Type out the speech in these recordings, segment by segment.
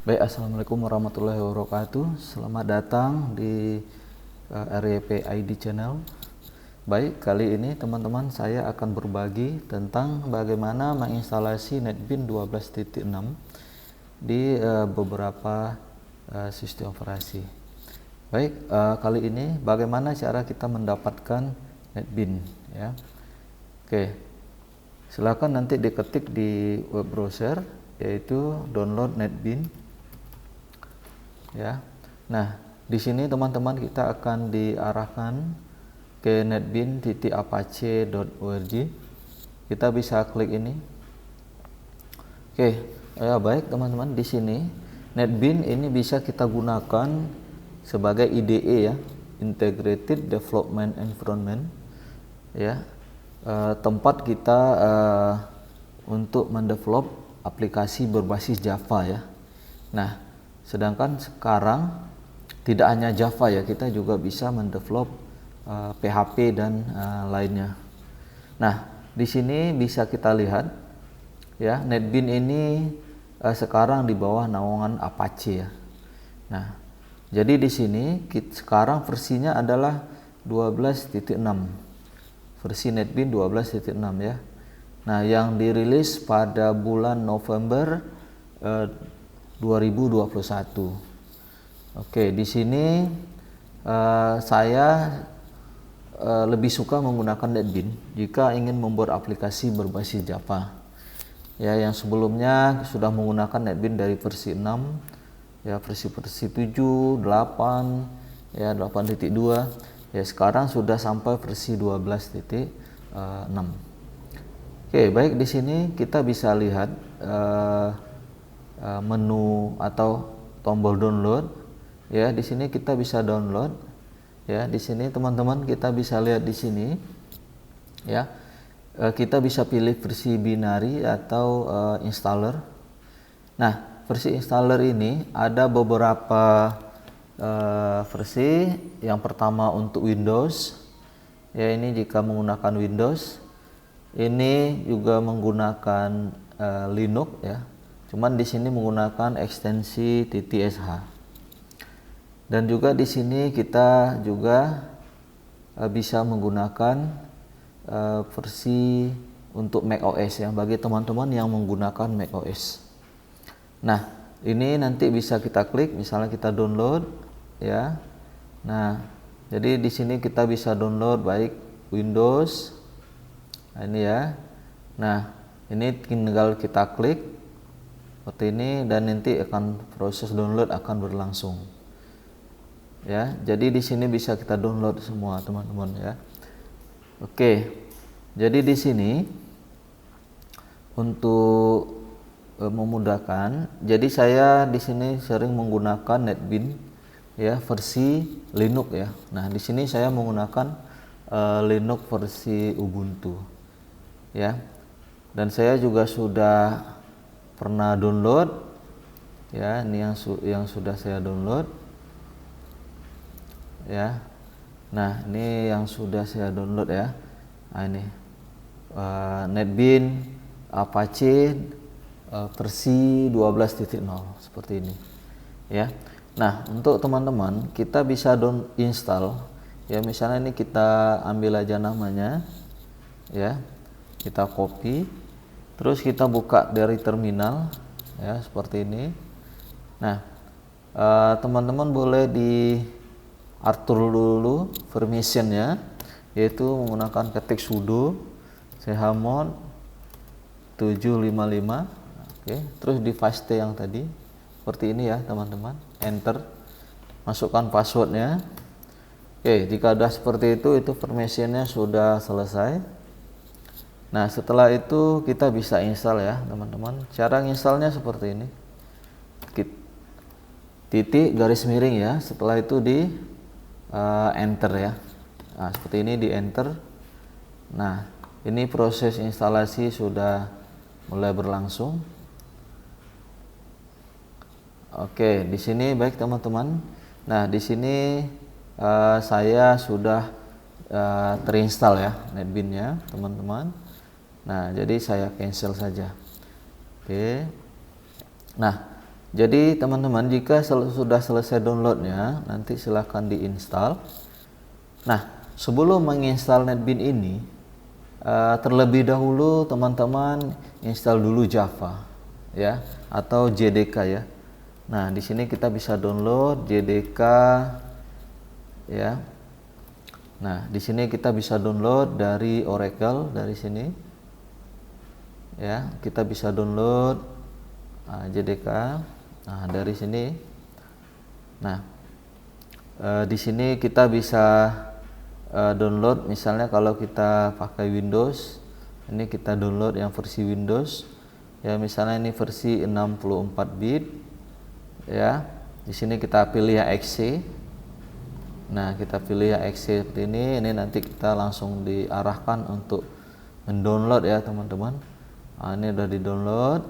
Baik, assalamualaikum warahmatullahi wabarakatuh. Selamat datang di RYP ID Channel. Baik, kali ini teman-teman saya akan berbagi tentang bagaimana menginstalasi NetBeans 12.6 di beberapa sistem operasi. Baik, kali ini bagaimana cara kita mendapatkan NetBeans ya. Oke, silakan nanti diketik di web browser yaitu download NetBeans ya. Nah, di sini teman-teman kita akan diarahkan ke netbeans.apache.org. Kita bisa klik ini. Oke, ya baik teman-teman, di sini NetBeans ini bisa kita gunakan sebagai IDE ya, Integrated Development Environment ya. Tempat kita untuk mendevelop aplikasi berbasis Java ya. Nah, sedangkan sekarang tidak hanya Java ya, kita juga bisa mendevelop PHP dan lainnya. Nah, di sini bisa kita lihat ya, NetBeans ini sekarang di bawah naungan Apache ya. Nah, jadi di sini sekarang versinya adalah 12.6. Versi NetBeans 12.6 ya. Nah, yang dirilis pada bulan November 2021. Oke, di sini saya lebih suka menggunakan NetBeans jika ingin membuat aplikasi berbasis Java. Ya, yang sebelumnya sudah menggunakan NetBeans dari versi 6, ya versi 7, 8, ya 8.2. Ya, sekarang sudah sampai versi 12.6. Oke, baik, di sini kita bisa lihat menu atau tombol download ya. Di sini kita bisa download ya. Di sini teman-teman kita bisa lihat di sini ya, kita bisa pilih versi binary atau installer. Nah, versi installer ini ada beberapa versi. Yang pertama untuk Windows ya, ini jika menggunakan Windows. Ini juga menggunakan Linux ya. Cuman di sini menggunakan ekstensi .sh. Dan juga di sini kita juga bisa menggunakan versi untuk macOS ya, bagi teman-teman yang menggunakan macOS. Nah, ini nanti bisa kita klik, misalnya kita download ya. Nah, jadi di sini kita bisa download baik Windows. Nah, ini ya. Nah, ini tinggal kita klik seperti ini dan nanti akan proses download akan berlangsung. Ya, jadi di sini bisa kita download semua teman-teman ya. Oke. Jadi di sini untuk memudahkan, jadi saya di sini sering menggunakan NetBeans ya versi Linux ya. Nah, di sini saya menggunakan Linux versi Ubuntu ya. Dan saya juga sudah pernah download ya, ini yang sudah saya download ya. Nah, ini yang sudah saya download ya. Nah, ini NetBeans Apache versi 12.0 seperti ini ya. Nah, untuk teman-teman kita bisa install ya. Misalnya ini kita ambil aja namanya ya, kita copy, terus kita buka dari terminal ya seperti ini. Nah, teman-teman boleh diatur dulu permissionnya, yaitu menggunakan ketik sudo chmod 755. Oke, terus di paste yang tadi seperti ini ya teman-teman, enter, masukkan passwordnya. Oke, jika sudah seperti itu permissionnya sudah selesai. Nah, setelah itu kita bisa install ya teman-teman. Cara installnya seperti ini, titik garis miring ya, setelah itu di enter ya. Nah, seperti ini di enter. Nah, ini proses instalasi sudah mulai berlangsung. Oke, di sini baik teman-teman. Nah, di sini saya sudah terinstall ya NetBeans-nya teman-teman. Nah, jadi saya cancel saja. Oke. Nah, Jadi teman-teman jika sudah selesai downloadnya, nanti silahkan diinstal. Nah, sebelum menginstal NetBeans ini, terlebih dahulu teman-teman install dulu Java, ya, atau JDK ya. Nah, di sini kita bisa download JDK, ya. Nah, di sini kita bisa download dari Oracle dari sini, ya. Kita bisa download JDK. Nah, dari sini. Nah, di sini kita bisa download, misalnya kalau kita pakai Windows, ini kita download yang versi Windows, ya, misalnya ini versi 64 bit, ya. Di sini kita pilih yang XC. Nah, kita pilih yang XC seperti ini nanti kita langsung diarahkan untuk mendownload ya teman-teman. Nah, ini udah di-download.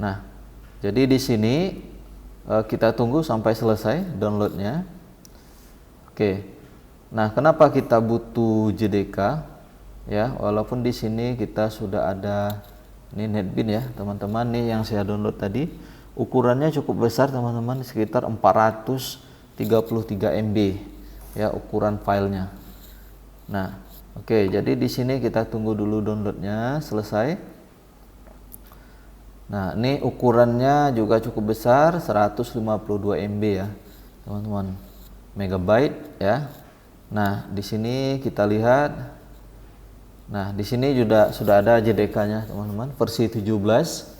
Nah, jadi di sini kita tunggu sampai selesai downloadnya. Oke. Nah, kenapa kita butuh JDK? Ya, walaupun di sini kita sudah ada ini NetBeans ya, teman-teman. Nih yang saya download tadi, ukurannya cukup besar teman-teman, sekitar 433 MB ya ukuran filenya. Nah, oke, jadi di sini kita tunggu dulu downloadnya selesai. Nah, ini ukurannya juga cukup besar, 152 MB ya, teman-teman. Megabyte ya. Nah, di sini kita lihat. Nah, di sini juga sudah ada JDK-nya, teman-teman, versi 17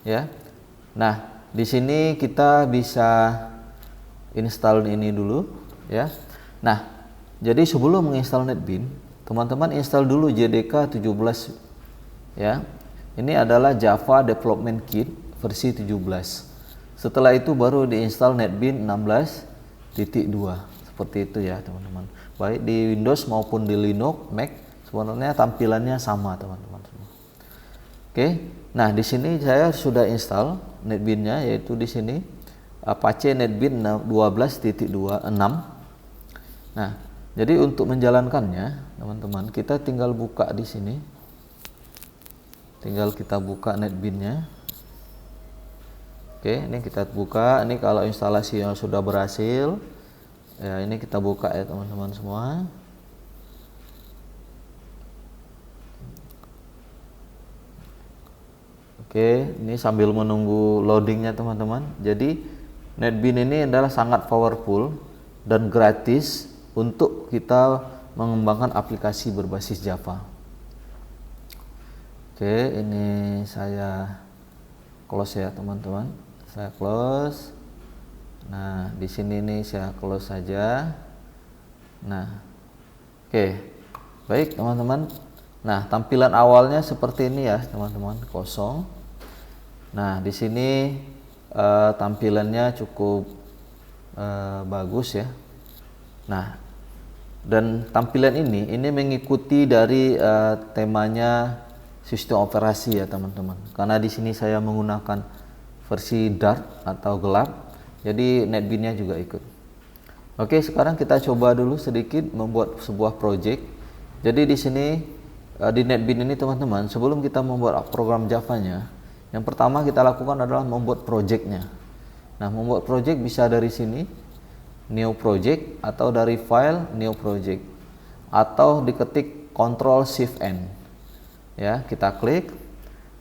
ya. Nah, di sini kita bisa install ini dulu ya. Nah, jadi sebelum menginstal NetBeans, teman-teman install dulu JDK 17 ya. Ini adalah Java Development Kit versi 17. Setelah itu baru diinstal NetBeans 16.2. Seperti itu ya, teman-teman. Baik di Windows maupun di Linux, Mac, sebenarnya tampilannya sama, teman-teman. Oke. Nah, di sini saya sudah install NetBeans-nya, yaitu di sini Apache NetBeans 12.26. Nah, jadi untuk menjalankannya, teman-teman, kita tinggal buka di sini. Tinggal kita buka NetBeans-nya. Oke, ini kita buka. Ini kalau instalasi yang sudah berhasil, ya ini kita buka ya teman-teman semua. Oke, ini sambil menunggu loadingnya teman-teman. Jadi NetBeans ini adalah sangat powerful dan gratis untuk kita mengembangkan aplikasi berbasis Java. Oke, ini saya close ya teman-teman. Saya close. Nah, di sini nih saya close saja. Nah, oke. Baik teman-teman. Nah, tampilan awalnya seperti ini ya teman-teman, kosong. Nah, di sini tampilannya cukup bagus ya. Nah, dan tampilan ini mengikuti dari temanya sistem operasi ya teman-teman. Karena di sini saya menggunakan versi dark atau gelap, jadi NetBeans-nya juga ikut. Oke, sekarang kita coba dulu sedikit membuat sebuah project. Jadi di sini di NetBeans ini teman-teman, sebelum kita membuat program Java-nya, yang pertama kita lakukan adalah membuat project-nya. Nah, membuat project bisa dari sini, new project, atau dari file new project, atau diketik Ctrl+Shift+N. Ya, kita klik.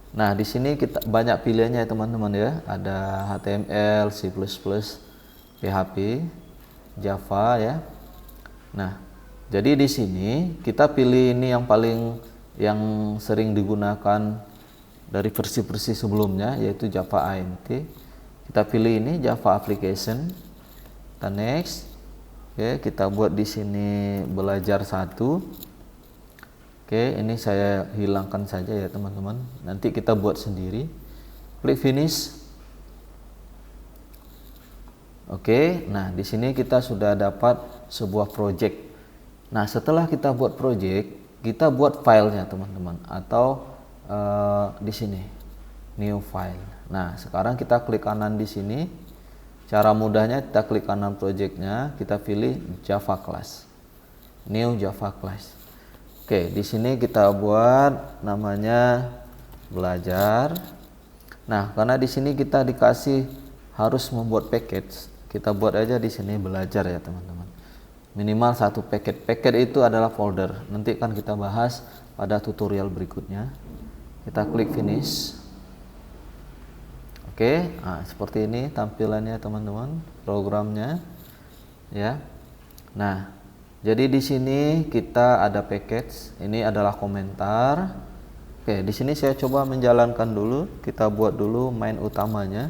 Nah, di sini kita banyak pilihannya ya teman-teman ya. Ada HTML, C++, PHP, Java ya. Nah, jadi di sini kita pilih ini yang sering digunakan dari versi-versi sebelumnya, yaitu Java ANT. Kita pilih ini Java Application. Kita next. Oke, kita buat di sini belajar 1. Oke, ini saya hilangkan saja ya teman-teman. Nanti kita buat sendiri. Klik finish. Oke, nah di sini kita sudah dapat sebuah project. Nah, setelah kita buat project, kita buat filenya teman-teman, atau di sini new file. Nah, sekarang kita klik kanan di sini. Cara mudahnya kita klik kanan projectnya, kita pilih Java class, new Java class. Oke, di sini kita buat namanya belajar. Nah, karena di sini kita dikasih harus membuat package, kita buat aja di sini belajar ya teman-teman. Minimal satu package. Package itu adalah folder. Nanti kan kita bahas pada tutorial berikutnya. Kita klik finish. Oke, nah, seperti ini tampilannya teman-teman, programnya ya. Nah, jadi di sini kita ada package, ini adalah komentar. Oke, di sini saya coba menjalankan dulu, kita buat dulu main utamanya.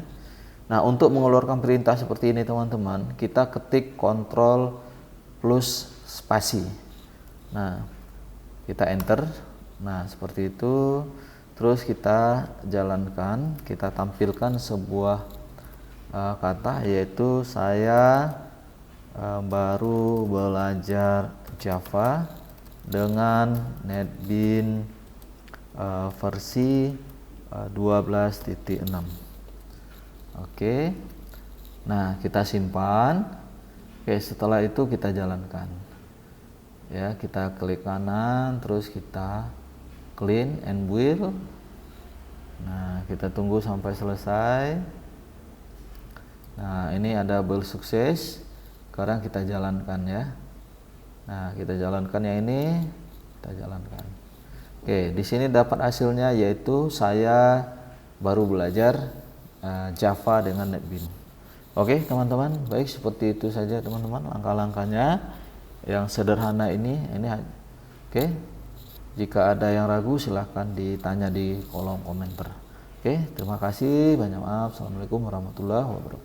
Nah, untuk mengeluarkan perintah seperti ini teman-teman, kita ketik Ctrl plus spasi. Nah, kita enter. Nah, seperti itu. Terus kita jalankan, kita tampilkan sebuah kata, yaitu saya baru belajar Java dengan NetBeans versi 12.6. Oke. Nah, kita simpan. Oke, setelah itu kita jalankan. Ya, kita klik kanan, terus kita clean and build. Nah, kita tunggu sampai selesai. Nah, ini ada build sukses. Sekarang kita jalankan ya. Nah, kita jalankan yang ini, kita jalankan. Oke, di sini dapat hasilnya yaitu saya baru belajar Java dengan NetBeans. Oke, teman-teman, baik seperti itu saja teman-teman langkah-langkahnya yang sederhana ini. Oke. Jika ada yang ragu silahkan ditanya di kolom komentar. Oke, terima kasih, banyak maaf. Assalamualaikum warahmatullahi wabarakatuh.